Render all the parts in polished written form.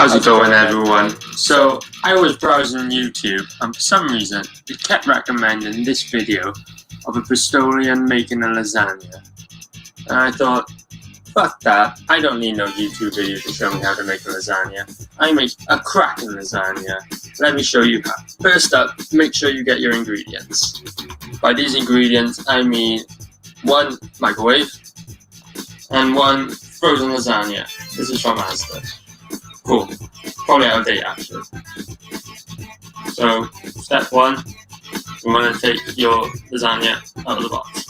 How's it going, everyone? So, I was browsing YouTube, and for some reason, it kept recommending this video of a Bristolian making a lasagna. And I thought, fuck that, I don't need no YouTube video to show me how to make a lasagna. I make a cracking lasagna. Let me show you how. First up, make sure you get your ingredients. By these ingredients, I mean 1 microwave and 1 frozen lasagna. This is from Asda. Cool. Probably out of date, actually. So, step 1, you want to take your lasagna out of the box.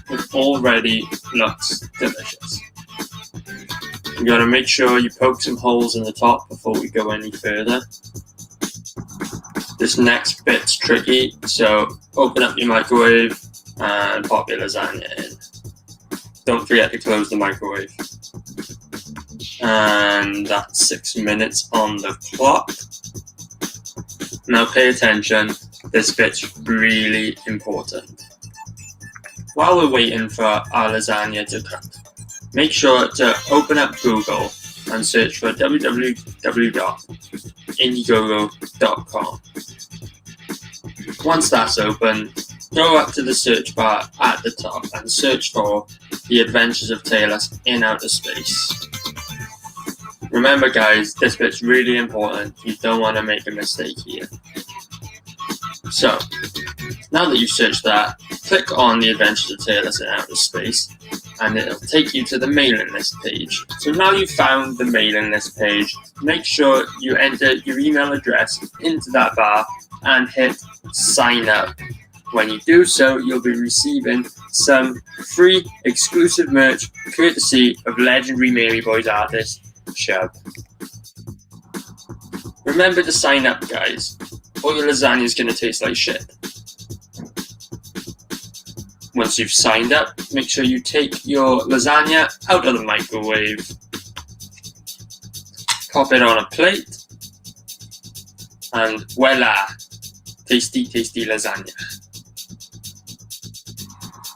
It already looks delicious. You gotta make sure you poke some holes in the top before we go any further. This next bit's tricky, so open up your microwave and pop your lasagna in. Don't forget to close the microwave. And that's 6 minutes on the clock. Now pay attention, this bit's really important. While we're waiting for our lasagna to cook, make sure to open up Google and search for www.indiegogo.com. Once that's open, go up to the search bar at the top and search for The Adventures of Talos in Outer Space. Remember guys, this bit's really important, you don't want to make a mistake here. So, now that you've searched that, click on The Adventures of Talos in Outer Space, and it'll take you to the mailing list page. So now you've found the mailing list page, make sure you enter your email address into that bar and hit sign up. When you do so, you'll be receiving some free exclusive merch courtesy of legendary Mary Boys artist, Shub. Remember to sign up, guys, or your lasagna is going to taste like shit. Once you've signed up, make sure you take your lasagna out of the microwave, pop it on a plate, and voila, tasty, tasty lasagna.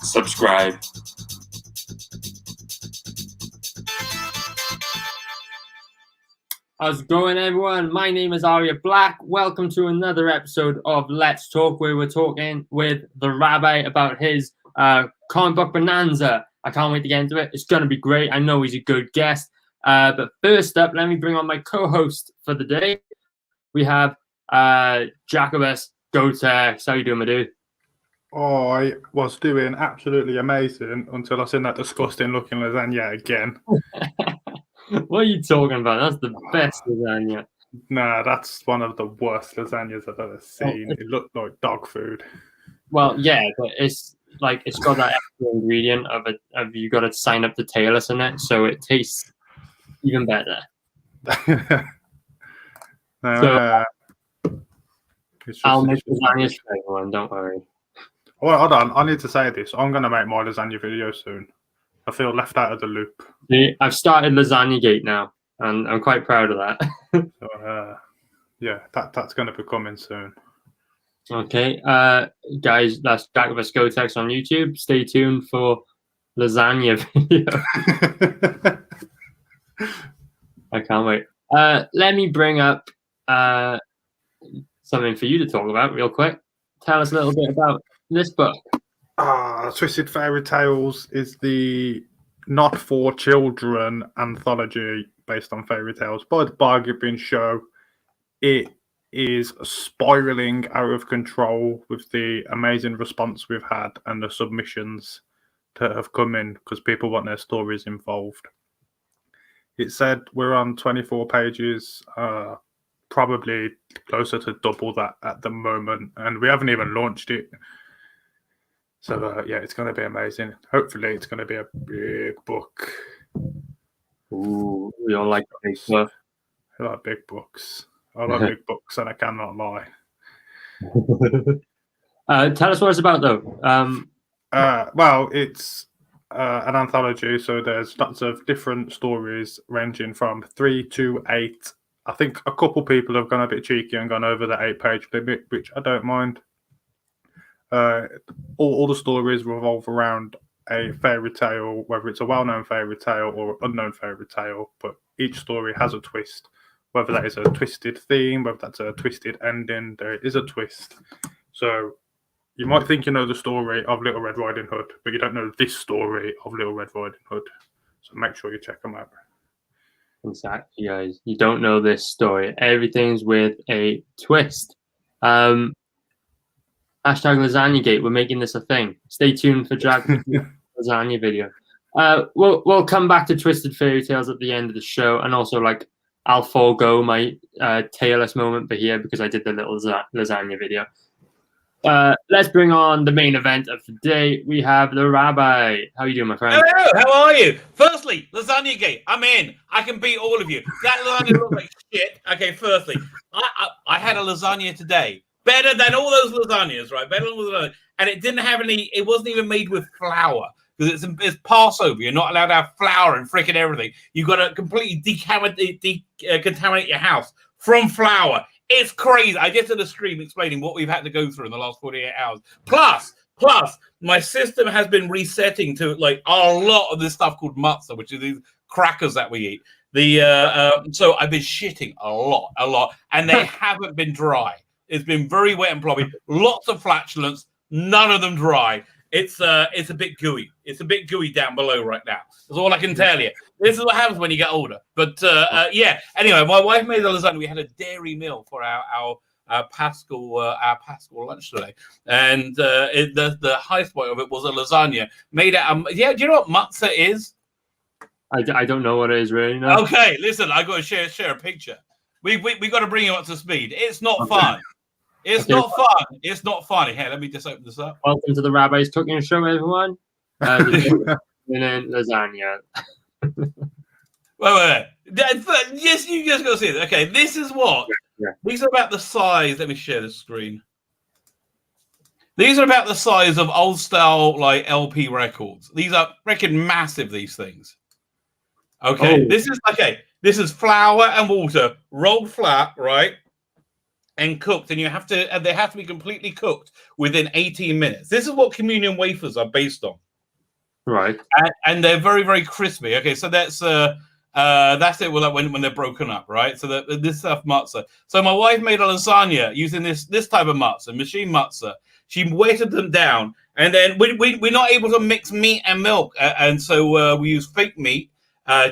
Subscribe. How's it going, everyone? My name is Arya Black. Welcome to another episode of Let's Talk, where we're talking with the Rabbi about his comic book Bonanza. I can't wait to get into it. It's going to be great. I know he's a good guest. But first up, let me bring on my co-host for the day. We have Jacobus Gotex. How you doing, my dude? Oh, I was doing absolutely amazing until I seen that disgusting looking lasagna again. What are you talking about? That's the best lasagna. Nah, that's one of the worst lasagnas I've ever seen. It looked like dog food. Well, yeah, but it's got that extra ingredient of you got to sign up to Talos in it, so it tastes even better. I'll make lasagnas for everyone. Don't worry. Oh, hold on. I need to say this. I'm going to make my lasagna video soon. I feel left out of the loop. I've started Lasagna Gate now, and I'm quite proud of that. So, yeah, that's going to be coming soon. Okay, guys, that's Jacobus Gotex on YouTube. Stay tuned for lasagna video. I can't wait. Let me bring up something for you to talk about real quick. Tell us a little bit about this book. Twisted Fairy Tales is the not for children anthology based on fairy tales by the Bargain Show. It is spiraling out of control with the amazing response we've had and the submissions that have come in because people want their stories involved. It said we're on 24 pages, probably closer to double that at the moment, and we haven't even launched it. So, yeah, it's going to be amazing. Hopefully, it's going to be a big book. Ooh, we all like big stuff. I like big books. I like big books, and I cannot lie. Tell us what it's about, though. Well, it's an anthology, so there's lots of different stories ranging from 3 to 8. I think a couple people have gone a bit cheeky and gone over the 8-page limit, which I don't mind. All the stories revolve around a fairy tale, whether it's a well-known fairy tale or an unknown fairy tale, but each story has a twist. Whether that is a twisted theme, whether that's a twisted ending, there is a twist. So you might think you know the story of Little Red Riding Hood, but you don't know this story of Little Red Riding Hood. So make sure you check them out. Exactly, guys. You don't know this story. Everything's with a twist. Hashtag LasagnaGate. We're making this a thing. Stay tuned for Drag lasagna video. We'll come back to Twisted Fairy Tales at the end of the show, and also like I'll forego my tailless moment for here because I did the little lasagna video. Let's bring on the main event of the day. We have the Rabbi. How are you doing, my friend? Hello, how are you? Firstly, lasagna gate. I'm in. I can beat all of you. That lasagna looks like shit. Okay, firstly, I had a lasagna today. Better than all those lasagnas, right? Better than all those lasagnas. And it didn't have any, it wasn't even made with flour. Because it's Passover. You're not allowed to have flour and freaking everything. You've got to completely decontaminate your house from flour. It's crazy. I just did a stream explaining what we've had to go through in the last 48 hours. Plus, my system has been resetting to like a lot of this stuff called matzah, which is these crackers that we eat. So I've been shitting a lot, and they haven't been dry. It's been very wet and floppy. Lots of flatulence, none of them dry. It's a bit gooey. It's a bit gooey down below right now. That's all I can tell you. This is what happens when you get older. But yeah. Anyway, my wife made a lasagna. We had a dairy meal for our Paschal lunch today, and the highest point of it was a lasagna made out. Yeah, do you know what matzah is? I don't know what it is really. No. Okay, listen, I got to share a picture. We got to bring you up to speed. It's not fun. It's not fun. It's not funny. Here, let me just open this up. Welcome to the Rabbi's Cooking Show, everyone. Lasagna. Wait. Yes, you just got to see it. Okay, this is what. Yeah. These are about the size. Let me share the screen. These are about the size of old style like LP records. These are freaking massive. These things. Okay, This is flour and water rolled flat, right? And cooked, and they have to be completely cooked within 18 minutes. This is what communion wafers are based on, right? And they're very, very crispy. Okay, so that's it. Well, when they're broken up, right? So this stuff matzah. So my wife made a lasagna using this type of matzah, machine matzah. She weighted them down, and then we're not able to mix meat and milk, and so we use fake meat,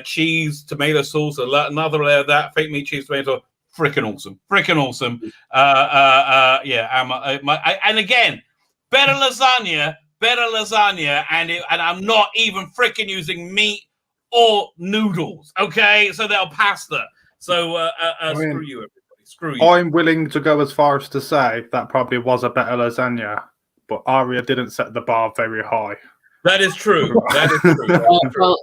cheese, tomato sauce, another layer of that, fake meat, cheese, tomato. Freaking awesome. And again, better lasagna, and I'm not even freaking using meat or noodles. Okay, so they're pasta. So screw you, everybody. Screw you. I'm willing to go as far as to say that probably was a better lasagna, but Aria didn't set the bar very high. That is true. That is true.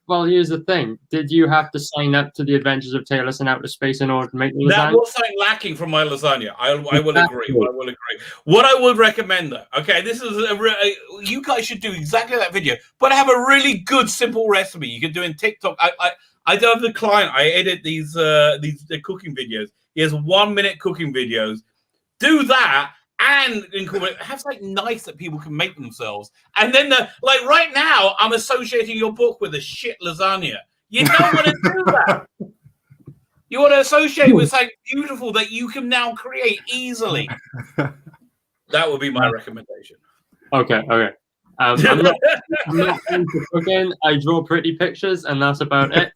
Well, here's the thing. Did you have to sign up to the Adventures of Taylor in Outer Space in order to make the lasagna? That was something lacking from my lasagna. I will agree. What I would recommend, though, okay, this is you guys should do exactly that video, but I have a really good, simple recipe you can do in TikTok. I don't have the client. I edit these the cooking videos. He has 1 minute cooking videos. Do that. And have something nice that people can make themselves. And then, like right now, I'm associating your book with a shit lasagna. You don't want to do that. You want to associate with something beautiful that you can now create easily. That would be my recommendation. Okay. I'm not into cooking. I draw pretty pictures, and that's about it.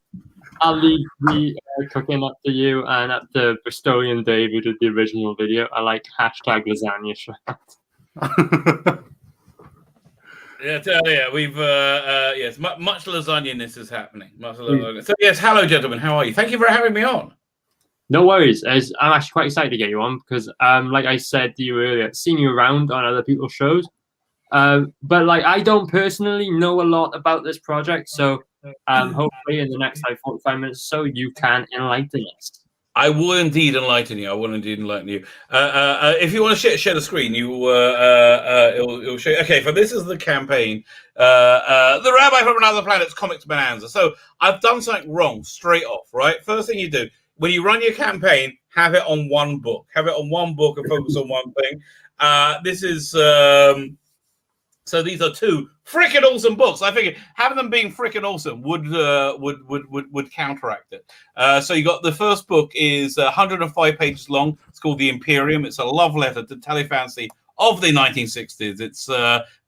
I'll leave the cooking up to you and up to Bristolian Dave, who did the original video. I like hashtag lasagna shot. Yeah, we've yes, much lasagna-ness is happening. So yes, hello gentlemen, how are you? Thank you for having me on. No worries. I'm actually quite excited to get you on because, like I said to you earlier, seen you around on other people's shows, but like I don't personally know a lot about this project, so. Hopefully in the next 45 minutes or so you can enlighten us. I will indeed enlighten you. If you want to share the screen, it'll show you. Okay, so this is the campaign. The Rabbi from Another Planet's Comics Bonanza. So I've done something wrong straight off, right? First thing you do, when you run your campaign, have it on one book. Have it on one book and focus on one thing. This is So these are two freaking awesome books. I figured having them being freaking awesome would counteract it. So you got the first book is 105 pages long. It's called The Imperium. It's a love letter to telefantasy of the 1960s. It's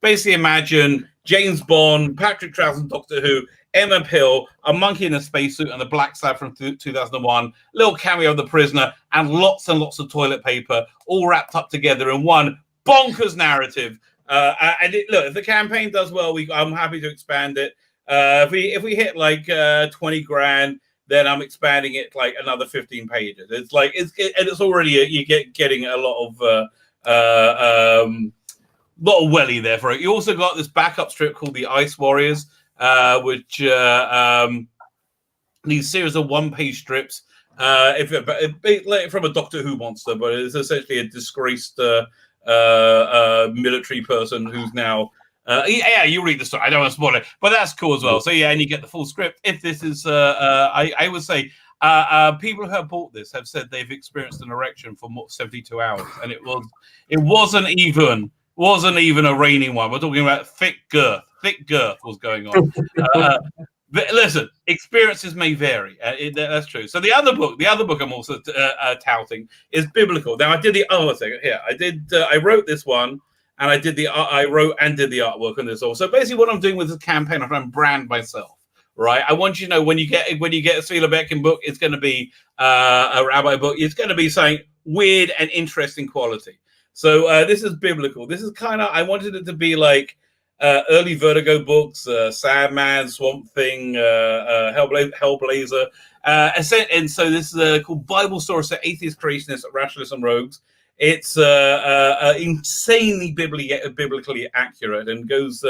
basically imagine James Bond, Patrick Troughton, Doctor Who, Emma Pill, a monkey in a spacesuit, and the Black Slab from 2001, little cameo of the prisoner, and lots of toilet paper, all wrapped up together in one bonkers narrative. And look, if the campaign does well, I'm happy to expand it. If we hit like 20 grand, then I'm expanding it like another 15 pages. It's like it's already getting a lot of welly there for it. You also got this backup strip called the Ice Warriors, which these series of one-page strips. From a Doctor Who monster, but it's essentially a disgraced military person who's now you read the story. I don't want to spoil it, but that's cool as well. So and you get the full script. If this is I would say people who have bought this have said they've experienced an erection for 72 hours, and it wasn't even a raining one. We're talking about thick girth was going on. But listen, experiences may vary. That's true. So the other book I'm also touting is biblical. Now I did the other thing here. I wrote this one, and I wrote and did the artwork on this also. Basically, what I'm doing with this campaign, I'm trying to brand myself. Right. I want you to know when you get a Sela Beckin book, it's going to be a Rabbi book. It's going to be something weird and interesting quality. So this is biblical. This is I wanted it to be like early Vertigo books, Sandman, Swamp Thing, Hellblazer. And so this is called Bible Stories for Atheist Creationists, Rationalists, and Rogues. It's insanely biblically accurate and goes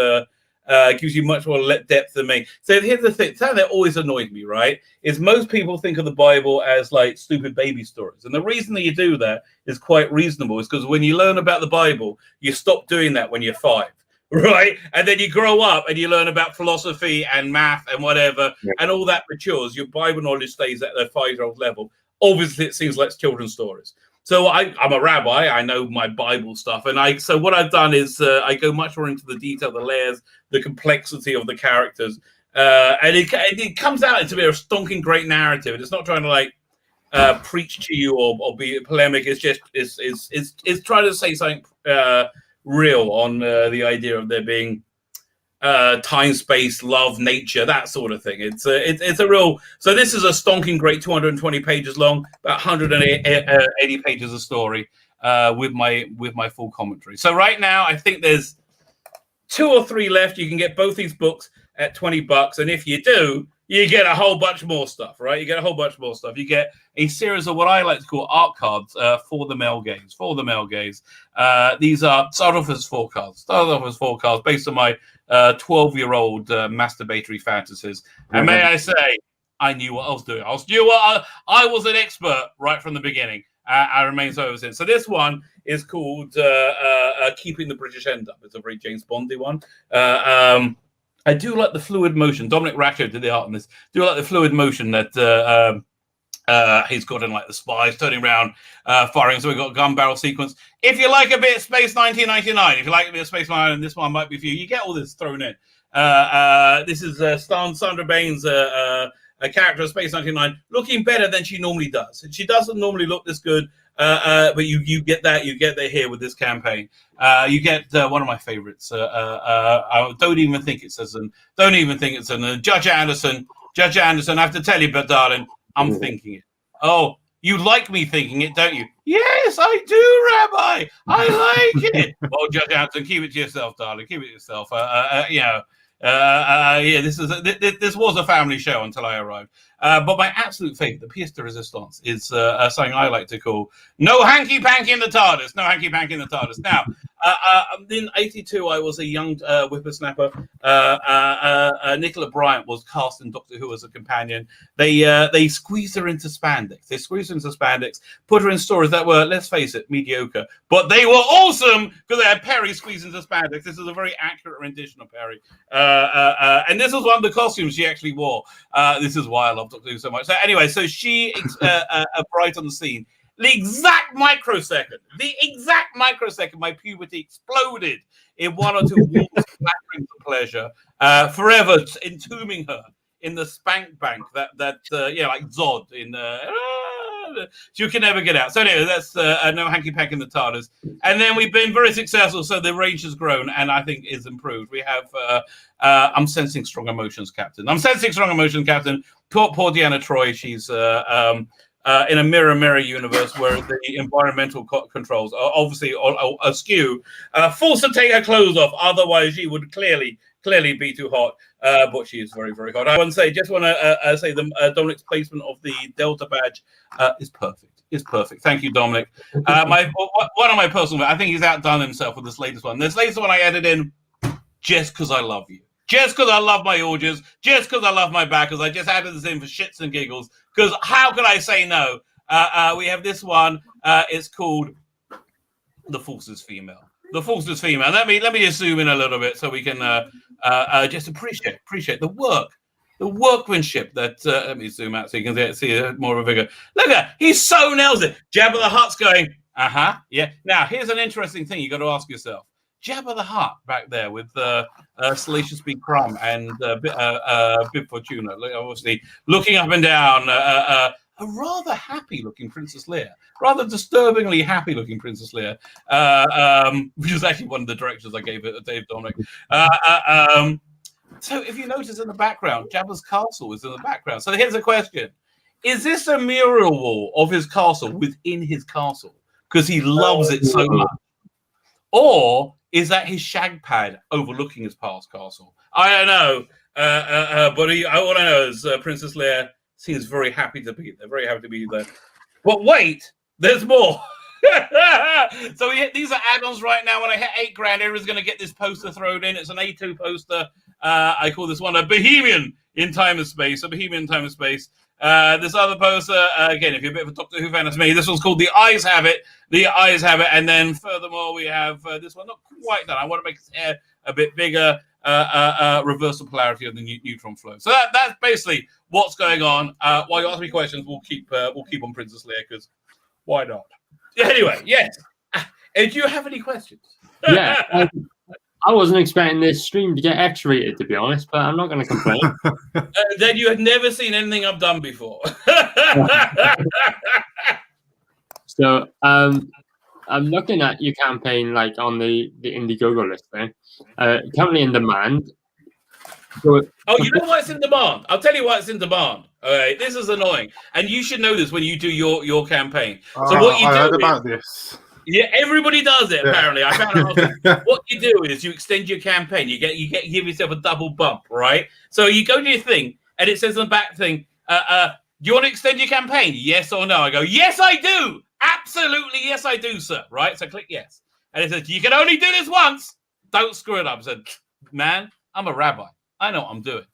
gives you much more depth than me. So here's the thing. Something that always annoyed me, right, is most people think of the Bible as like stupid baby stories. And the reason that you do that is quite reasonable. Is because when you learn about the Bible, you stop doing that when you're 5. Right, and then you grow up and you learn about philosophy and math and whatever, and all that matures. Your Bible knowledge stays at the 5-year-old level. Obviously, it seems like children's stories. So I'm a rabbi. I know my Bible stuff, and so what I've done is I go much more into the detail, the layers, the complexity of the characters, and it comes out to be a stonking great narrative. And it's not trying to like preach to you or be polemic. It's just it's trying to say something real on the idea of there being time, space, love, nature, that sort of thing. It's a real. So this is a stonking great 220 pages long, about 180 pages of story with my full commentary. So right now, I think there's 2 or 3 left. You can get both these books at $20, and if you do, you get a whole bunch more stuff, right? You get a whole bunch more stuff. You get a series of what I like to call art cards for the male gaze. These start off as 4 cards based on my 12-year-old masturbatory fantasies. And may I say, I knew what I was doing. I was an expert right from the beginning. I remain so ever since. So this one is called Keeping the British End Up. It's a very James Bondy one. I do like the fluid motion. Dominic Racco did the art on this. Do like the fluid motion that he's got in like the spies turning around, firing. So we've got a gun barrel sequence. If you like a bit of Space 1999, if you like a bit of Space 9, and this one might be for you, you get all this thrown in. This is Sandra Baines, a character of Space 99, looking better than she normally does. She doesn't normally look this good, but you get that. You get that here with this campaign. You get one of my favorites. I don't even think it's Judge Anderson. Judge Anderson, I have to tell you, but darling, I'm thinking it. Oh, you like me thinking it, don't you? Yes, I do, Rabbi. I like it. Well, Judge Anderson, keep it to yourself, darling. Keep it to yourself. This was a family show until I arrived. But my absolute favorite, the pièce de résistance, is something I like to call "No hanky panky in the TARDIS." No hanky panky in the TARDIS. Now, in '82, I was a young whippersnapper. Nicola Bryant was cast in Doctor Who as a companion. They squeezed her into spandex. Put her in stories that were, let's face it, mediocre, but they were awesome because they had Perry squeezed into spandex. This is a very accurate rendition of Perry, and this was one of the costumes she actually wore. This is why I love Doctor Who so much. So anyway, so she bright on the scene. the exact microsecond my puberty exploded in one or two warm splatterings of pleasure, forever entombing her in the spank bank that like Zod in you can never get out. So anyway, that's no hanky pank in the TARDIS. And then we've been very successful, so the range has grown and I think is improved. We have I'm sensing strong emotions, Captain. Poor Deanna Troi. She's in a mirror universe where the environmental controls are obviously askew, forced to take her clothes off. Otherwise, she would clearly be too hot. But she is very, very hot. I want to say the Dominic's placement of the Delta badge is perfect. It's perfect. Thank you, Dominic. One of my personal, I think he's outdone himself with this latest one. This latest one I added in just because I love you. Just because I love my orgies, just because I love my backers, I just added this in for shits and giggles. Because how could I say no? We have this one. It's called "The Force is Female." The Force is Female. Let me just zoom in a little bit so we can just appreciate the workmanship. That let me zoom out so you can see more of a figure. Look at he so nails it. Jabba the Hutt's going. Yeah. Now here's an interesting thing you got to ask yourself. Jabba the Hutt back there with Salacious B. Crumb and Bib Fortuna, obviously looking up and down. A rather happy-looking Princess Leia, rather disturbingly happy-looking Princess Leia, which is actually one of the directions I gave it to Dave Dominic. So if you notice in the background, Jabba's castle is in the background. So here's a question. Is this a mural wall of his castle within his castle? Because he loves it so much. Or is that his shag pad overlooking his past castle? I don't know. But all I know is Princess Leia seems very happy to be there. Very happy to be there. But wait, there's more. So these are add-ons right now. When I hit $8,000, everyone's going to get this poster thrown in. It's an A2 poster. I call this one a Bohemian in Time and Space. A Bohemian in Time and Space. This other poster, again, if you're a bit of a Doctor Who fan as me, this one's called The Eyes Have It. The Eyes Have It. And then furthermore, we have this one, not quite done. I want to make his hair a bit bigger, reverse the polarity of the neutron flow. So that's basically what's going on. While you ask me questions, we'll keep on Princess Leia, because why not? Anyway, yes. Do you have any questions? Yeah. I wasn't expecting this stream to get X-rated, to be honest, but I'm not going to complain. Then you had never seen anything I've done before. So, I'm looking at your campaign, like on the Indiegogo list there. Currently in demand. So, you know why it's in demand? I'll tell you why it's in demand. All right, this is annoying, and you should know this when you do your campaign. So what you do? I heard about this. Yeah, everybody does it. Apparently, I found out. What you do is you extend your campaign. You give yourself a double bump, right? So you go to your thing, and it says on the back thing, "Do you want to extend your campaign? Yes or no?" I go, "Yes, I do. Absolutely, yes, I do, sir." Right? So click yes, and it says, "You can only do this once. Don't screw it up." I said, "Man, I'm a rabbi. I know what I'm doing.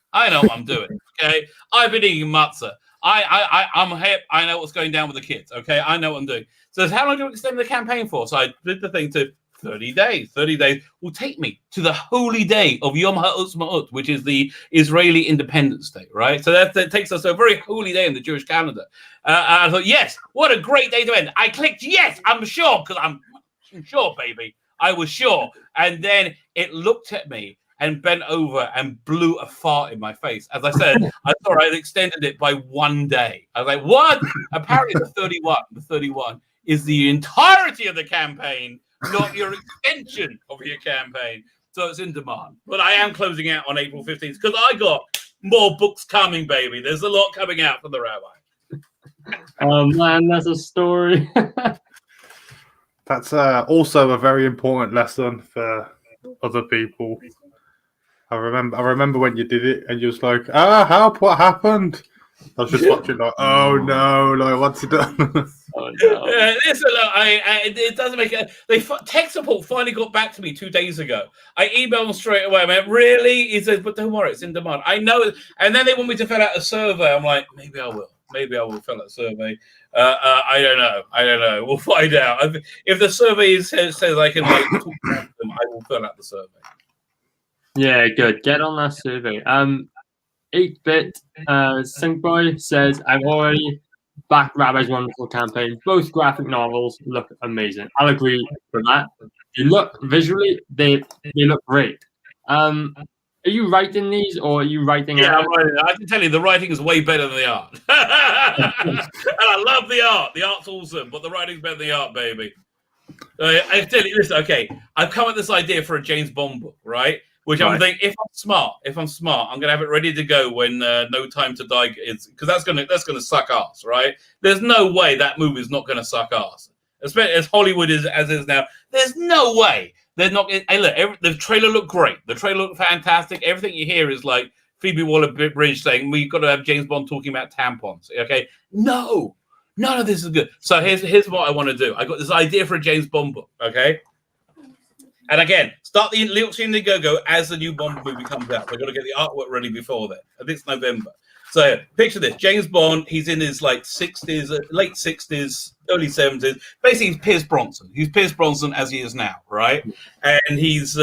Okay, I've been eating matzah. I'm hip. I know what's going down with the kids. Okay, I know what I'm doing." So how long do you extend the campaign for? So I did the thing to 30 days. 30 days will take me to the holy day of Yom HaOtzmaut, which is the Israeli Independence Day, right? So that takes us to a very holy day in the Jewish calendar. I thought, yes, what a great day to end. I clicked yes, I'm sure, because I'm sure, baby. I was sure. And then it looked at me and bent over and blew a fart in my face. As I said, I thought I'd extended it by 1 day. I was like, what? Apparently the 31 is the entirety of the campaign, not your extension of your campaign. So it's in demand. But I am closing out on April 15th because I got more books coming, baby. There's a lot coming out from the Rabbi. Oh, man, that's a story. That's also a very important lesson for other people. I remember when you did it and you was like, help, what happened? I was just watching like, oh no, like what's he done? Oh, no. Listen, it doesn't make it. Tech support finally got back to me 2 days ago. I emailed them straight away. I went, really? He said, but don't worry, it's in demand. I know. And then they want me to fill out a survey. I'm like, maybe I will. Maybe I will fill out a survey. I don't know. We'll find out. If the survey says I can like talk about them, I will fill out the survey. Yeah, good. Get on that survey. 8-bit Sync Boy says, I've already back Rabbi's wonderful campaign. Both graphic novels look amazing. I'll agree with that. You look visually, they look great. Are you writing these, or are you writing? Yeah, I'm writing. I can tell you, the writing is way better than the art. And I love the art. The art's awesome, but the writing's better than the art, baby. I tell you, listen. Okay, I've come up with this idea for a James Bond book, right? Which I'm thinking, if I'm smart, I'm gonna have it ready to go when No Time to Die is, because that's gonna suck ass, right? There's no way that movie's not gonna suck ass, especially as Hollywood is as is now. There's no way they're not. Hey, look, the trailer looked great. The trailer looked fantastic. Everything you hear is like Phoebe Waller-Bridge saying we've got to have James Bond talking about tampons. Okay, no, none of this is good. So here's what I want to do. I got this idea for a James Bond book. Okay. And again, start the little Indiegogo as the new Bond movie comes out. We've got to get the artwork ready before then. This November. So picture this: James Bond. He's in his like 60s, late 60s, early 70s. Basically, he's Pierce Bronson. He's Pierce Bronson as he is now, right? And he's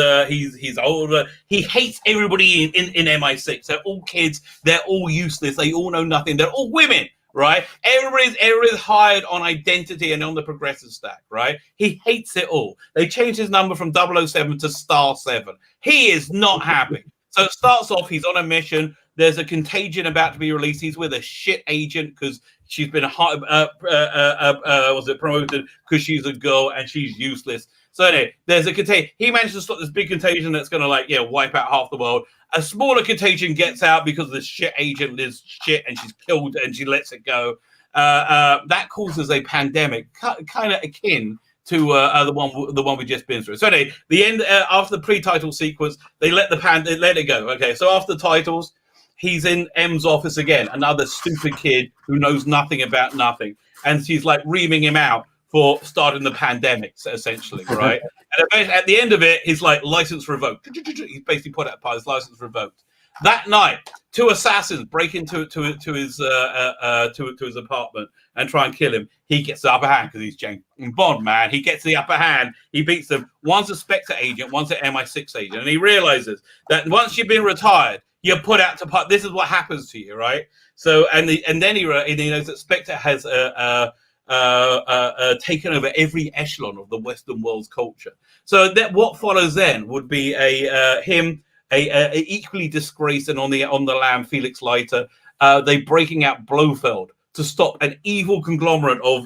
older. He hates everybody in MI6. They're all kids. They're all useless. They all know nothing. They're all women. Right? Everybody's hired on identity and on the progressive stack, right? He hates it all. They changed his number from 007 to star 7. He is not happy. So it starts off, he's on a mission. There's a contagion about to be released. He's with a shit agent because she's been promoted because she's a girl and she's useless. So anyway, there's a contagion. He managed to stop this big contagion that's going to wipe out half the world. A smaller contagion gets out because the shit agent is shit and she's killed and she lets it go. That causes a pandemic, kind of akin to the one we just been through. So anyway, the end after the pre-title sequence, they let it go. Okay, so after the titles, he's in M's office again, another stupid kid who knows nothing about nothing, and she's like reaming him out for starting the pandemic, essentially, right? And at the end of it, he's like, license revoked. He's basically put out his license revoked. That night, 2 assassins break into his apartment and try and kill him. He gets the upper hand because he's James Bond, man. He gets the upper hand. He beats them. One's a Spectre agent, one's an MI6 agent, and he realizes that once you've been retired, you're put out to part. This is what happens to you, right? So, and then he knows that Spectre has taken over every echelon of the Western world's culture. So that what follows then would be a equally disgraced and on the lam Felix Leiter. They breaking out Blofeld to stop an evil conglomerate of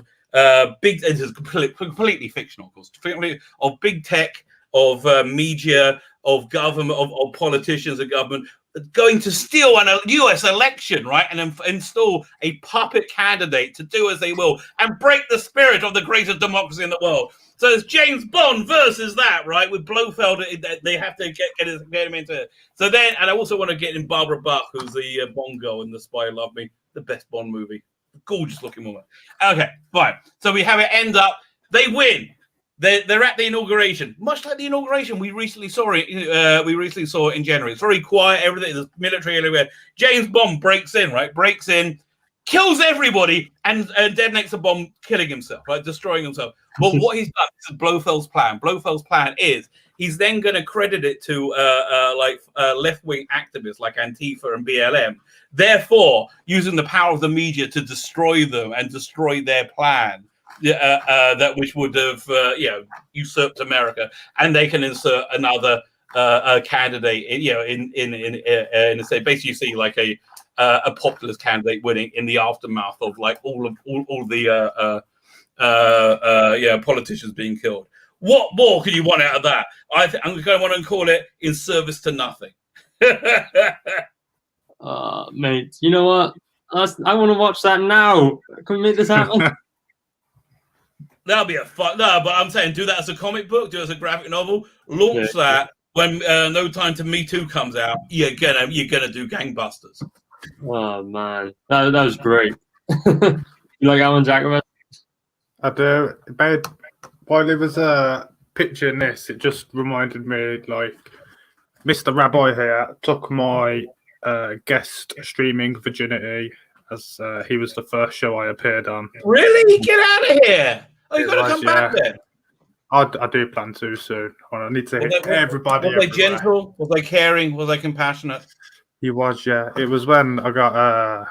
big. It is completely fictional, of course. Of big tech, of media, of government, of politicians and government, going to steal a US election, right, and install a puppet candidate to do as they will and break the spirit of the greatest democracy in the world. So it's James Bond versus that, right, with Blofeld. They have to get him into it. So then, and I also want to get in Barbara Bach, who's the Bond girl in The Spy Who Loved Me, the best Bond movie. Gorgeous looking woman. Okay, fine. So we have it end up, they win. They're at the inauguration, much like the inauguration we recently saw it. In January. It's very quiet. Everything, there's military everywhere. James Bond breaks in, kills everybody, and detonates a bomb, killing himself, right, destroying himself. But what he's done, this is Blofeld's plan. Blofeld's plan is he's then going to credit it to left-wing activists like Antifa and BLM, therefore using the power of the media to destroy them and destroy their plan. That which would have usurped America, and they can insert another candidate in say basically you see like a populist candidate winning in the aftermath of like all the politicians being killed. What more could you want out of that? I'm going to want to call it In Service to Nothing. Mate, you know what? I want to watch that now. Can we make this happen? That'll be a fun. No, but I'm saying do that as a comic book, do it as a graphic novel, launch that when No Time to Me Too comes out. You're gonna do gangbusters. Oh man, that was great. You like Alan Jacobin? I do. While it was pitching this, it just reminded me like Mr. Rabbi here took my guest streaming virginity as he was the first show I appeared on. Really? Get out of here! Oh, you got to come back then. I do plan to soon. I need to hit everybody. Was they gentle? Was they caring? Was they compassionate? He was, yeah. It was when I got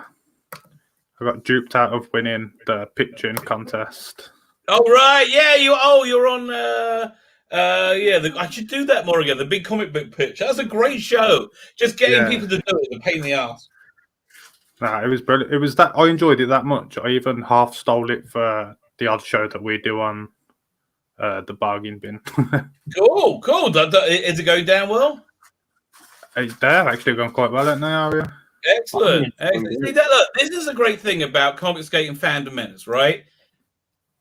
I got duped out of winning the pitching contest. Oh right, yeah. You're on. I should do that more again. The big comic book pitch. That's a great show. Just getting people to do it is a pain in the ass. Nah, it was brilliant. It was that I enjoyed it that much. I even half stole it for the odd show that we do on the bargain bin. Cool. Is it going down well? They're actually going quite well at now, are you? Excellent. See that? Look, this is a great thing about Comicsgate and Fandom Menace, right?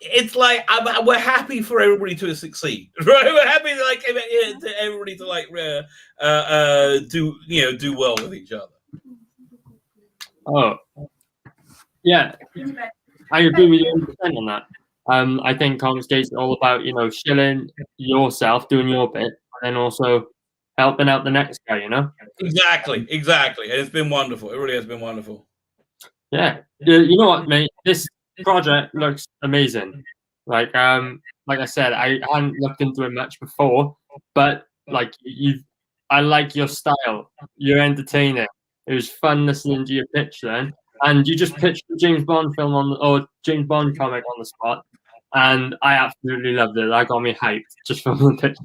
It's like we're happy for everybody to succeed, right? We're happy to everybody to do well with each other. Oh, yeah, I agree with you 100% on that. I think Comicsgate is all about shilling yourself, doing your bit, and then also helping out the next guy. Exactly. And it's been wonderful. It really has been wonderful. Yeah, you know what, mate? This project looks amazing. Like I said, I hadn't looked into it much before, but I like your style. You're entertaining. It was fun listening to your pitch then, and you just pitched the James Bond film or James Bond comic on the spot, and I absolutely loved it. That got me hyped just from the pitch.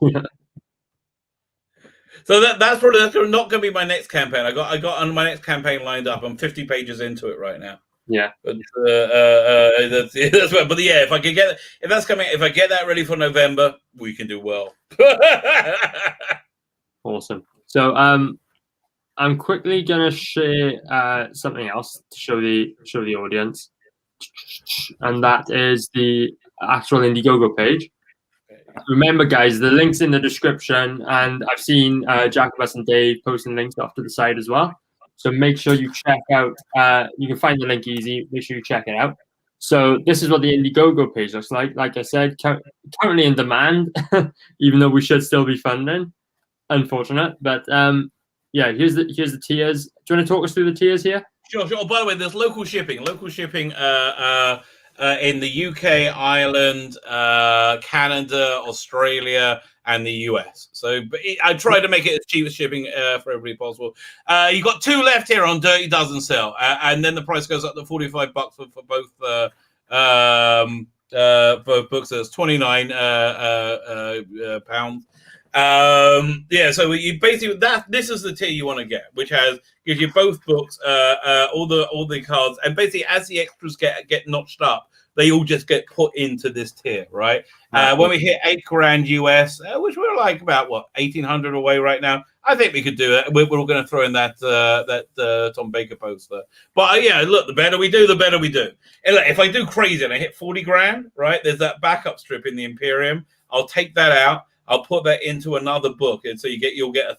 So that's not going to be my next campaign. I got on my next campaign lined up. I'm 50 pages into it right now. Yeah, but that's but yeah, if I get that ready for November, we can do well. Awesome. So I'm quickly gonna share something else to show the audience, and that is the actual Indiegogo page. Remember, guys, the link's in the description, and I've seen Jacobus and Dave posting links off to the side as well. So make sure you check out. You can find the link easy. Make sure you check it out. So this is what the Indiegogo page looks like. Like I said, currently in demand, even though we should still be funding. Unfortunate, but yeah. Here's the tiers. Do you want to talk us through the tiers here? Sure. Oh, by the way, there's local shipping. In the UK, Ireland, Canada, Australia, and the US. So I try to make it as cheap as shipping for everybody possible. You've got 2 left here on Dirty Dozen Sale, and then the price goes up to $45 for both books. There's 29 pounds. So you basically this is the tier you want to get, which gives you both books, all the cards, and basically as the extras get notched up, they all just get put into this tier, right? When we hit $8,000 US, which we're like about 1,800 away right now, I think we could do it. We're all going to throw in that Tom Baker poster. But look, the better we do, the better we do. And look, if I do crazy and I hit 40 grand, right? There's that backup strip in the Imperium. I'll take that out. I'll put that into another book, and so you'll get a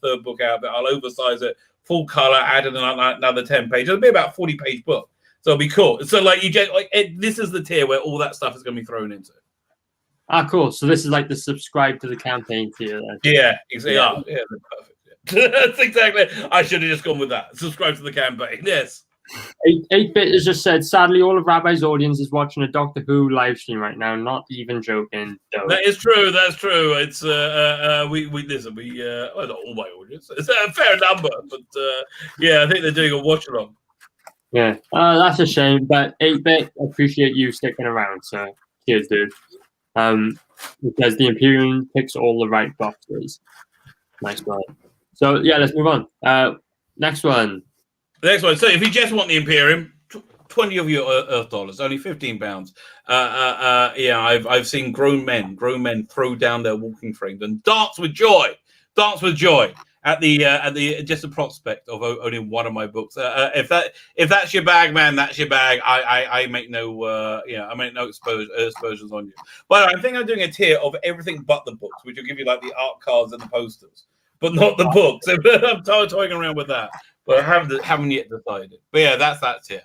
third book out. But I'll oversize it, full color, add another 10 pages. It'll be about a 40-page book, so it'll be cool. So this is the tier where all that stuff is going to be thrown into. Ah, cool. So this is like the subscribe to the campaign tier then. Yeah, exactly. Yeah, perfect. That's exactly. I should have just gone with that. Subscribe to the campaign. Yes. 8-Bit has just said, sadly, all of Rabbi's audience is watching a Doctor Who live stream right now. Not even joking. No. That is true. That's true. It's we listen. Not all my audience. It's a fair number, but I think they're doing a watch along. Yeah, that's a shame. But 8-Bit, appreciate you sticking around. So cheers, dude. Because the Imperium picks all the right boxes. Nice one. So yeah, let's move on. Next one. The next one. So if you just want the Imperium, 20 of your Earth dollars, only £15. I've seen grown men throw down their walking frames and dance with joy at the just the prospect of owning one of my books. If that's your bag, man, that's your bag. I make no exposures on you. But I think I'm doing a tier of everything but the books, which will give you like the art cards and the posters, but not the books. I'm toying around with that. But I haven't yet decided. But yeah, that's that tier.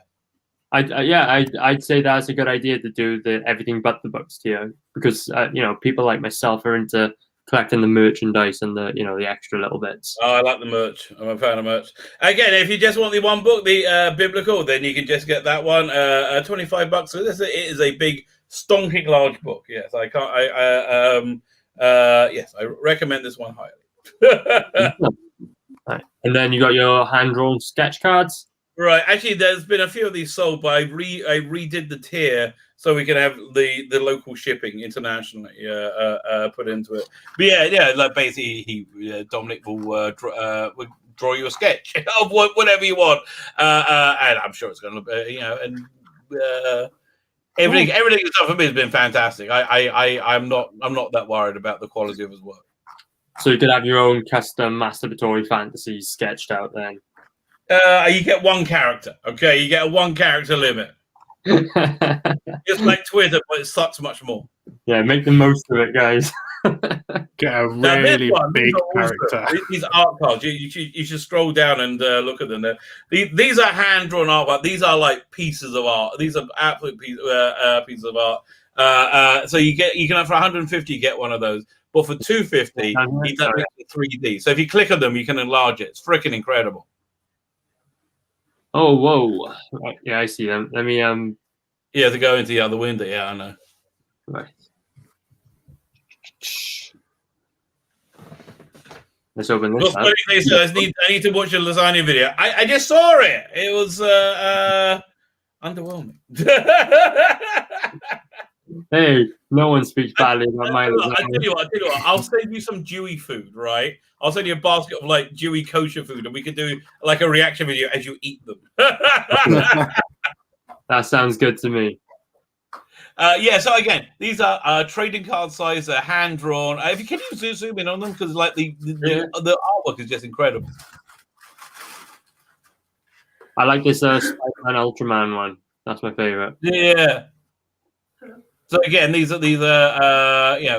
I'd say that's a good idea to do the everything but the books tier, because people like myself are into collecting the merchandise and the extra little bits. Oh, I like the merch. I'm a fan of merch. Again, if you just want the one book, the biblical, then you can just get that one. $25. So it is a big, stonking large book. Yes, I can't. Yes, I recommend this one highly. Right. And then you got your hand-drawn sketch cards. Right. Actually, there's been a few of these sold, but I redid the tier so we can have the local shipping internationally put into it. But yeah, like basically, Dominic will draw you a sketch of whatever you want, and I'm sure it's going to look, and everything he's done for me has been fantastic. I'm not that worried about the quality of his work. So you could have your own custom masturbatory fantasies sketched out then. You get one character. Okay, you get a one character limit. Just like Twitter, but it sucks much more. Yeah, make the most of it, guys. Get a really big character. These art cards, you should scroll down and look at them. These are hand drawn art. These are like pieces of art. These are absolute pieces of art. So you can have for 150, you get one of those. But for 250, he does it in 3D. So if you click on them, you can enlarge it. It's freaking incredible. Oh, whoa. Yeah, I see them. Let me Yeah, to go into the other window. Yeah, I know. Right. Let's open this up. I need to watch a lasagna video. I just saw it. It was underwhelming. Hey, no one speaks badly about my lasagna. I'll tell you what. I'll send you some Jewy food, right? I'll send you a basket of like Jewy kosher food, and we can do like a reaction video as you eat them. That sounds good to me. Yeah. So again, these are trading card size, hand drawn. If you can zoom in on them, because like the artwork is just incredible. I like this Spider-Man Ultraman one. That's my favorite. Yeah. So again, these are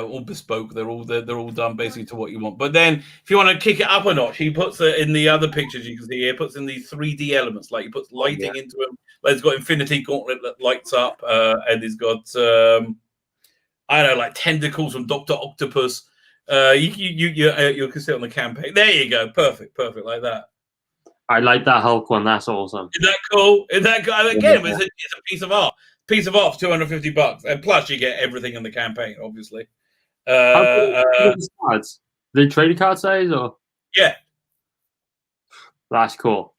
all bespoke. They're all done basically to what you want. But then, if you want to kick it up a notch, he puts it in the other pictures you can see here. Puts in these 3D elements, like he puts lighting into them. Like he's got Infinity Gauntlet that lights up, and he's got I don't know, like tentacles from Dr. Octopus. You can see it on the campaign. There you go, perfect, like that. I like that Hulk one. That's awesome. Isn't that cool? Again, it's a piece of art. Piece of art for $250, and plus you get everything in the campaign, obviously. Cards? They trading card size or? Yeah, that's cool.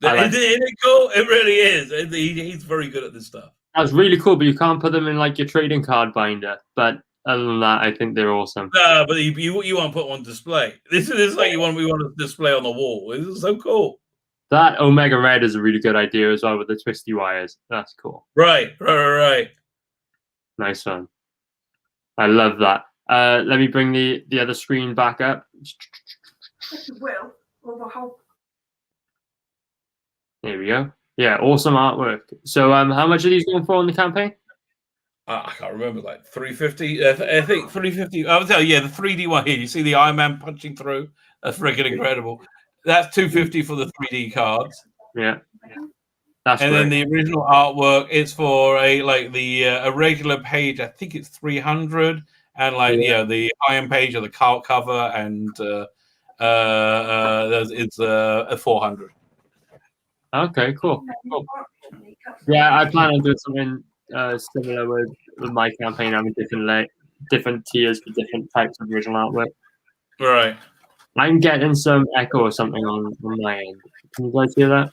Isn't it cool? It really is. He's very good at this stuff. That's really cool, but you can't put them in like your trading card binder. But other than that, I think they're awesome. No, but you want to put one on display. This is like we want to display on the wall. This is so cool. That Omega Red is a really good idea as well with the twisty wires. That's cool. Right. Nice one. I love that. Let me bring the other screen back up. There we go. Yeah, awesome artwork. So, how much are these going for on the campaign? I can't remember, like 350. I think 350. I would tell you, the 3D one here. You see the Iron Man punching through? That's freaking incredible. That's 250 for the 3D cards. Yeah, that's and great. Then the original artwork is for a regular page. I think it's 300, and the Iron page or the card cover, and it's a 400. Okay, cool. Yeah, I plan on doing something similar with my campaign. Having different tiers for different types of original artwork. Right. I'm getting some echo or something on my end. Can you guys hear that?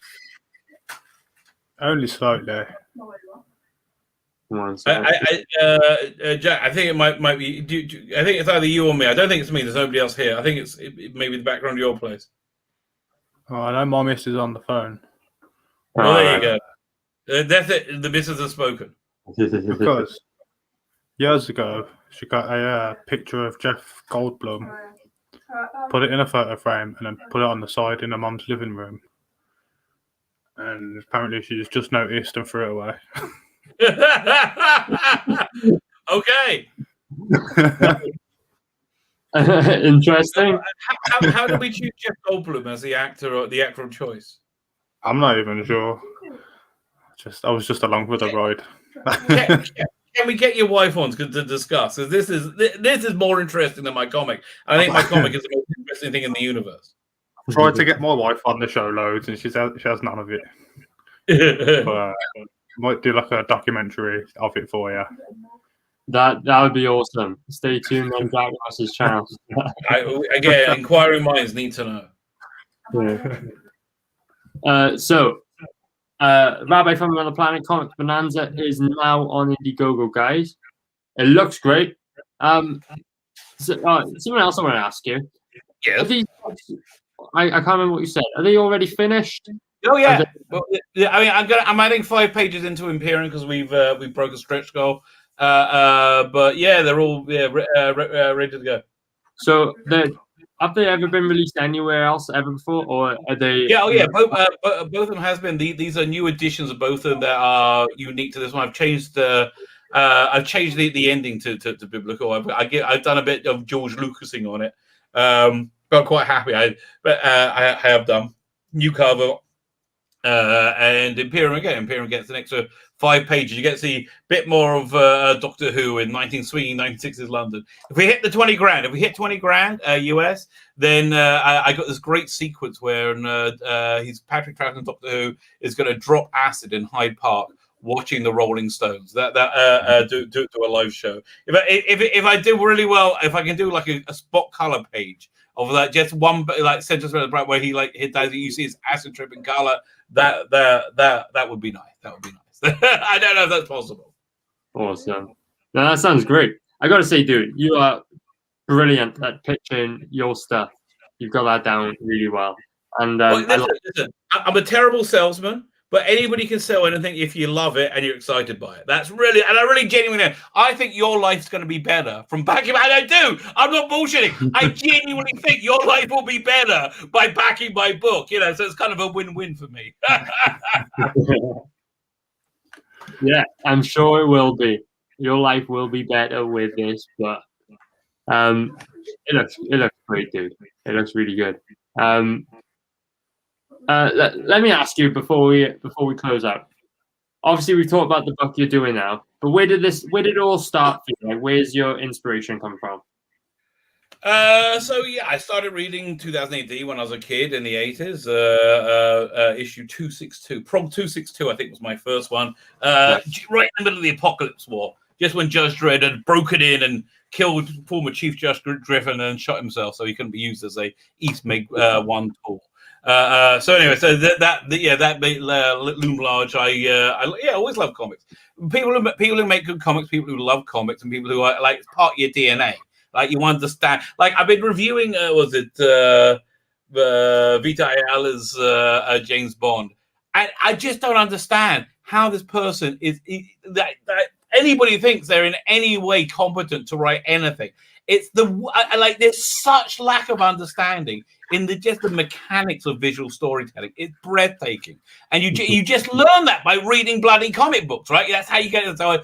Only slightly. Jack, I think it might be. I think it's either you or me. I don't think it's me. There's nobody else here. I think it maybe the background of your place. Oh, I know my miss is on the phone. Oh, there you go. That's it. The missus has spoken. Because years ago, she got a picture of Jeff Goldblum, put it in a photo frame, and then put it on the side in her mum's living room. And apparently she's just noticed and threw it away. Okay. Interesting. How do we choose Jeff Goldblum as the actor of choice? I'm not even sure. I was just along for the ride. Can we get your wife on to discuss? This is more interesting than my comic. I think my comic is the most interesting thing in the universe. I tried to get my wife on the show loads, and she has none of it. But might do like a documentary of it for you. That would be awesome. Stay tuned on Jack Ross's channel. Again, inquiring minds need to know. Yeah. So Rabbi from Another Planet Comics Bonanza is now on Indiegogo, guys. It looks great. Something else I want to ask you. Yes. I can't remember what you said. Are they already finished? Oh yeah. Well, I mean, I'm adding 5 pages into Imperium because we broke a stretch goal. But yeah, they're all ready to go. So have they ever been released anywhere else ever before, or are they? Yeah, oh yeah, both of them has been. These are new editions of both of them that are unique to this one. I've changed the ending to biblical. I've done a bit of George Lucasing on it. But I'm quite happy. I have done new cover. And Imperium gets an extra 5 pages. You get to see a bit more of Doctor Who in 1960s London. If we hit the 20 grand, US, then I got this great sequence where he's Patrick Troughton, Doctor Who, is going to drop acid in Hyde Park watching the Rolling Stones. Do a live show. If I do really well, if I can do like a spot color page of that, just one like sentence where he like hit that, you see his acid trip in color. That would be nice. That would be nice. I don't know if that's possible. Awesome. No, that sounds great. I got to say, dude, you are brilliant at pitching your stuff. You've got that down really well. And listen, I'm a terrible salesman, but anybody can sell anything if you love it and you're excited by it. That's really, and I really genuinely, I think your life's going to be better from backing. And I do. I'm not bullshitting. I genuinely think your life will be better by backing my book. So it's kind of a win-win for me. Yeah, I'm sure it will be. Your life will be better with this, but it looks great, dude. It looks really good. Let me ask you before we close out. Obviously, we've talked about the book you're doing now, but where did it all start for you? Like, where's your inspiration come from? So yeah, I started reading 2000 AD when I was a kid in the 80s. Issue 262, Prog 262, I think was my first one. Right in the middle of the Apocalypse War, just when Judge Dredd had broken in and killed former Chief Judge Griffin and shot himself, so he couldn't be used as a East Meg 1 tool. So anyway, so that loomed large. I always love comics. People who make good comics, people who love comics, and people who are like it's part of your DNA. Like you understand. Like I've been reviewing, Vita Ayala's James Bond, and I just don't understand how this person is that anybody thinks they're in any way competent to write anything. It's there's such lack of understanding in the mechanics of visual storytelling. It's breathtaking, and you just learn that by reading bloody comic books, right? That's how you get it. So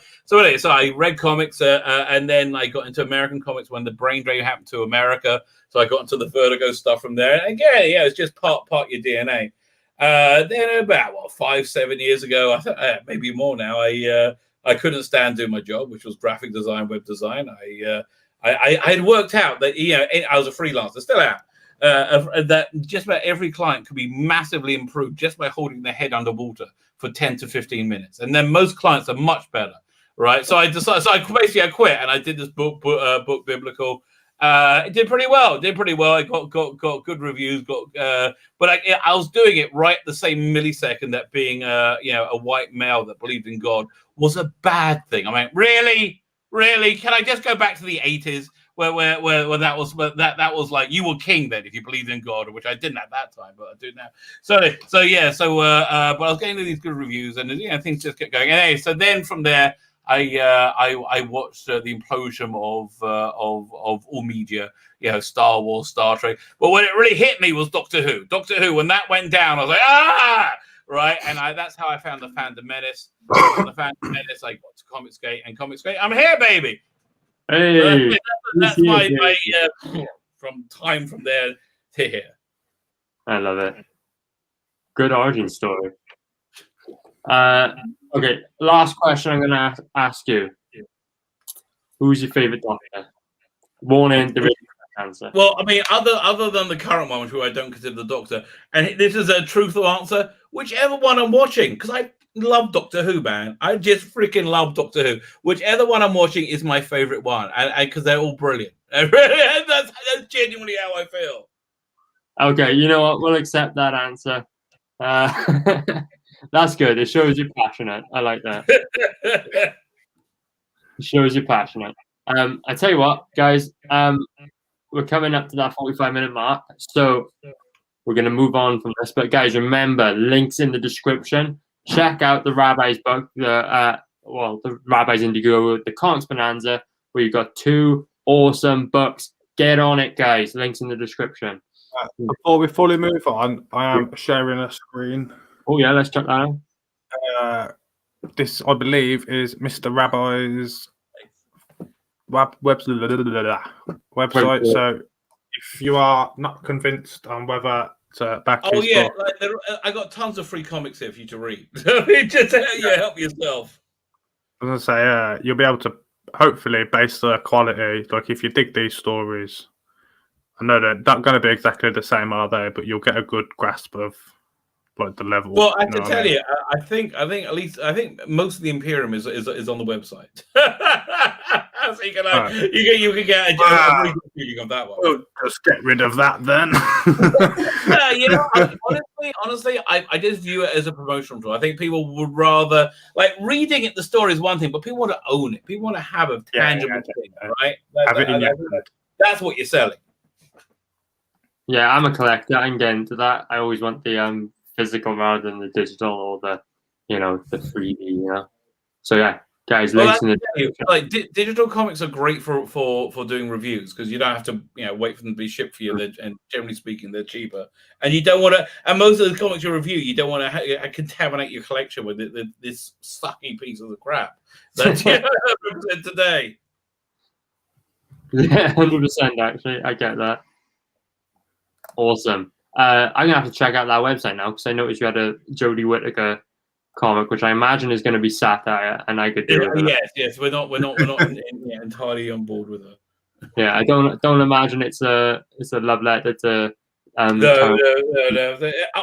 I read comics, and then I got into American comics when the brain drain happened to America. So I got into the Vertigo stuff from there. And yeah, it's just part of your DNA. Then about 5-7 years ago, I thought maybe more now. I couldn't stand doing my job, which was graphic design, web design. I had worked out that I was a freelancer, still am, that just about every client could be massively improved just by holding their head underwater for 10 to 15 minutes, and then most clients are much better, right? So I decided, I quit and I did this book Biblical. It did pretty well. I got good reviews. But I was doing it right at the same millisecond that being a white male that believed in God was a bad thing. I mean, really, can I just go back to the 80s where that was like you were king then if you believed in God, which I didn't at that time, but I do now. But I was getting these good reviews, and things just kept going. Anyway, so then from there, I watched the implosion of all media, Star Wars, Star Trek. But when it really hit me was Doctor Who. When that went down, I was like, right, and that's how I found the Phantom Menace. From the Phantom Menace, I got to Comicsgate, and Comicsgate, I'm here, baby. Hey, that's my from there to here. I love it. Good origin story. Okay, last question I'm going to ask you. Who's your favorite Doctor? Warning, there is no answer. Well, I mean, other than the current one, who I don't consider the Doctor, and this is a truthful answer, whichever one I'm watching, because I love Doctor Who, man. I just freaking love Doctor Who. Whichever one I'm watching is my favorite one, and because they're all brilliant. That's genuinely how I feel. Okay, you know what? We'll accept that answer. That's good. It shows you're passionate. I like that. It shows you're passionate. I tell you what, guys. We're coming up to that 45-minute mark, so we're going to move on from this. But guys, remember, links in the description. Check out the Rabbi's book, the Rabbi's Indiegogo, the Comics Bonanza, where you've got 2 awesome books. Get on it, guys. Links in the description. Before we fully move on, I am sharing a screen. Oh yeah, let's check that out. This, I believe, is Mr. Rabbi's website. So if you are not convinced on whether to back his book, I got tons of free comics here for you to read. Just help yourself. I was gonna say, you'll be able to hopefully base the quality. Like if you dig these stories, I know they're not going to be exactly the same, are they? But you'll get a good grasp of like the level. Well, I can tell you, I think most of the Imperium is on the website. So you can you can get a really good feeling of that one. We'll just get rid of that then. Honestly, I just view it as a promotional tool. I think people would rather reading it. The story is one thing, but people want to own it. People want to have a tangible thing, right? That's what you're selling. Yeah, I'm a collector. I can get into that. I always want the physical rather than the digital or the freebie. So yeah, guys, links in the digital comics are great for doing reviews because you don't have to wait for them to be shipped for you. And generally speaking, they're cheaper. And you don't want to. And most of the comics you review, you don't want to contaminate your collection with this sucky piece of crap that represent today. Yeah, 100%. Actually, I get that. Awesome. I'm gonna have to check out that website now because I noticed you had a Jodie Whittaker comic, which I imagine is going to be satire, and I could do it. Yes. We're not entirely on board with her. Yeah, I don't imagine it's a love letter to. No.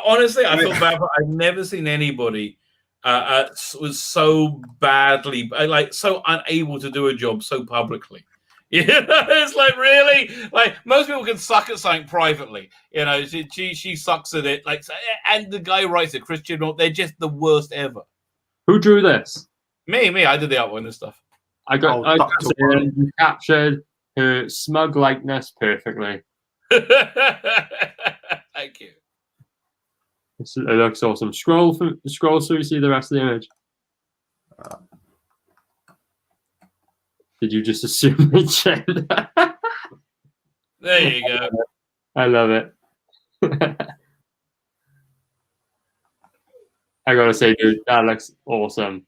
Honestly, I feel bad. I've never seen anybody was so badly, so unable to do a job so publicly. It's really most people can suck at something privately. She sucks at it. And the guy writes it, Christian. They're just the worst ever. Who drew this? Me. I did the outline and stuff. You captured her smug likeness perfectly. Thank you. It looks awesome. Scroll so you see the rest of the image. Did you just assume the gender? There you go. I love it. I gotta say, dude, that looks awesome.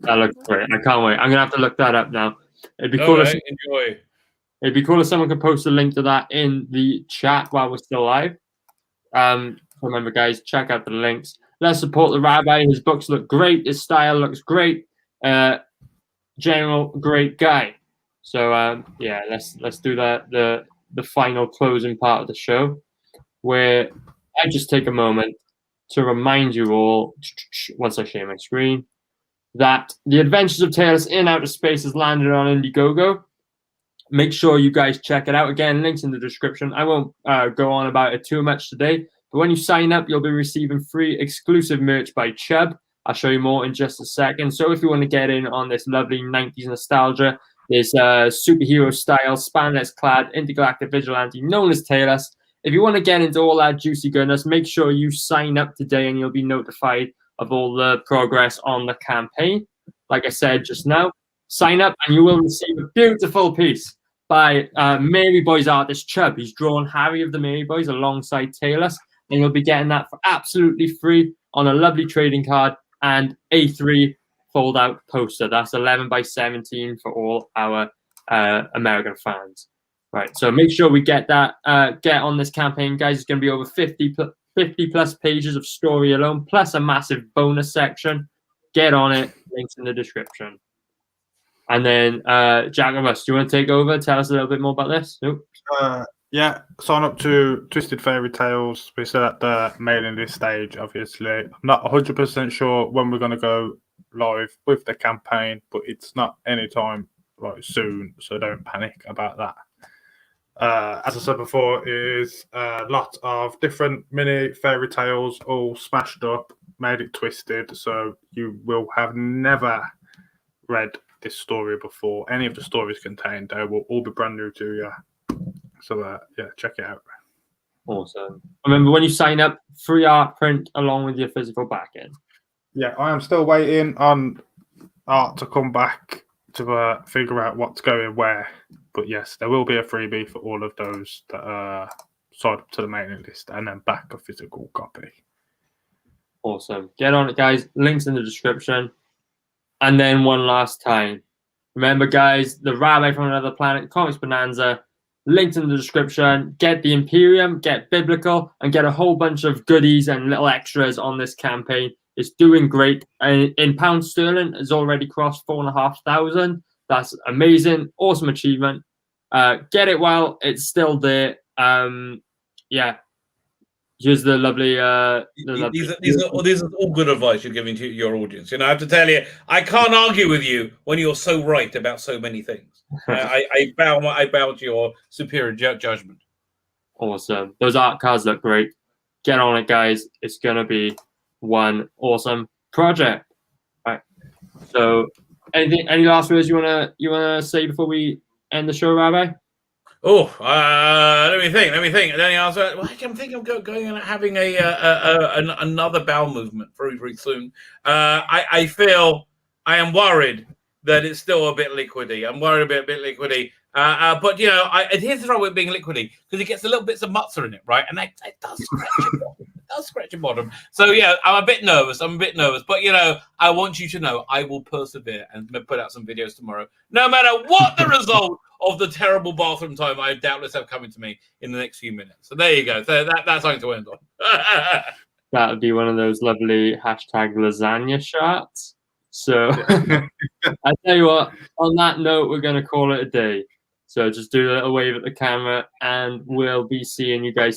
That looks great. I can't wait. I'm gonna have to look that up now. It'd be cool. Enjoy. It'd be cool if someone could post a link to that in the chat while we're still live. Remember, guys, check out the links. Let's support the Rabbi. His books look great. His style looks great. General, great guy. So yeah, let's do that. The final closing part of the show, where I just take a moment to remind you all, once I share my screen, that the Adventures of Tales in Outer Space has landed on Indiegogo. Make sure you guys check it out. Again, links in the description. I won't go on about it too much today. But when you sign up, you'll be receiving free exclusive merch by Chubb. I'll show you more in just a second. So if you want to get in on this lovely 90s nostalgia, there's superhero-style, spandex-clad, intergalactic vigilante known as Taylor's. If you want to get into all that juicy goodness, make sure you sign up today and you'll be notified of all the progress on the campaign. Like I said just now, sign up and you will receive a beautiful piece by Mary Boys artist Chubb. He's drawn Harry of the Mary Boys alongside Taylor's. And you'll be getting that for absolutely free on a lovely trading card and A3 fold-out poster. That's 11 by 17 for all our American fans. Right, so make sure we get that. Get on this campaign, guys. It's going to be over 50 plus pages of story alone, plus a massive bonus section. Get on it. Links in the description. And then, Jacobus, do you want to take over? Tell us a little bit more about this. Nope. Yeah, sign up to Twisted Fairy Tales. We're still at the mailing list stage, obviously. I'm not 100% sure when we're going to go live with the campaign, but it's not anytime soon, so don't panic about that. As I said before, is a lot of different mini fairy tales all smashed up, made it twisted, so you will have never read this story before. Any of the stories contained, they will all be brand new to you. So yeah, check it out. Awesome. Remember, when you sign up, free art print along with your physical backend. Yeah, I am still waiting on art to come back to figure out what's going where. But yes, there will be a freebie for all of those that are signed up to the mailing list, and then back a physical copy. Awesome. Get on it, guys. Links in the description. And then one last time. Remember, guys, the Rabbi from Another Planet Comics Bonanza, linked in the description. Get the Imperium, get Biblical, and get a whole bunch of goodies and little extras on this campaign. It's doing great. In pounds sterling, it's already crossed 4,500. That's amazing. Awesome achievement. Get it while it's still there. Yeah. Here's the lovely. These are all good advice you're giving to your audience. You know, I have to tell you, I can't argue with you when you're so right about so many things. I bow to your superior judgment. Awesome. Those art cards look great. Get on it, guys. It's gonna be one awesome project. Right. So, any last words you wanna say before we end the show, Rabbi? Oh, let me think. Any answer? Well, I'm thinking of going and having another bowel movement very, very soon. I feel I am worried that it's still a bit liquidy. I'm worried a bit liquidy. But you know, here's the trouble with being liquidy, because it gets a little bits of mutzer in it, right? And it does scratch your bottom. It does scratch your bottom. So yeah, I'm a bit nervous. But you know, I want you to know I will persevere and put out some videos tomorrow, no matter what the result of the terrible bathroom time I doubtless have coming to me in the next few minutes. So there you go. So that's something to end on. That would be one of those lovely #lasagna shots. So I tell you what, on that note, we're going to call it a day. So just do a little wave at the camera, and we'll be seeing you guys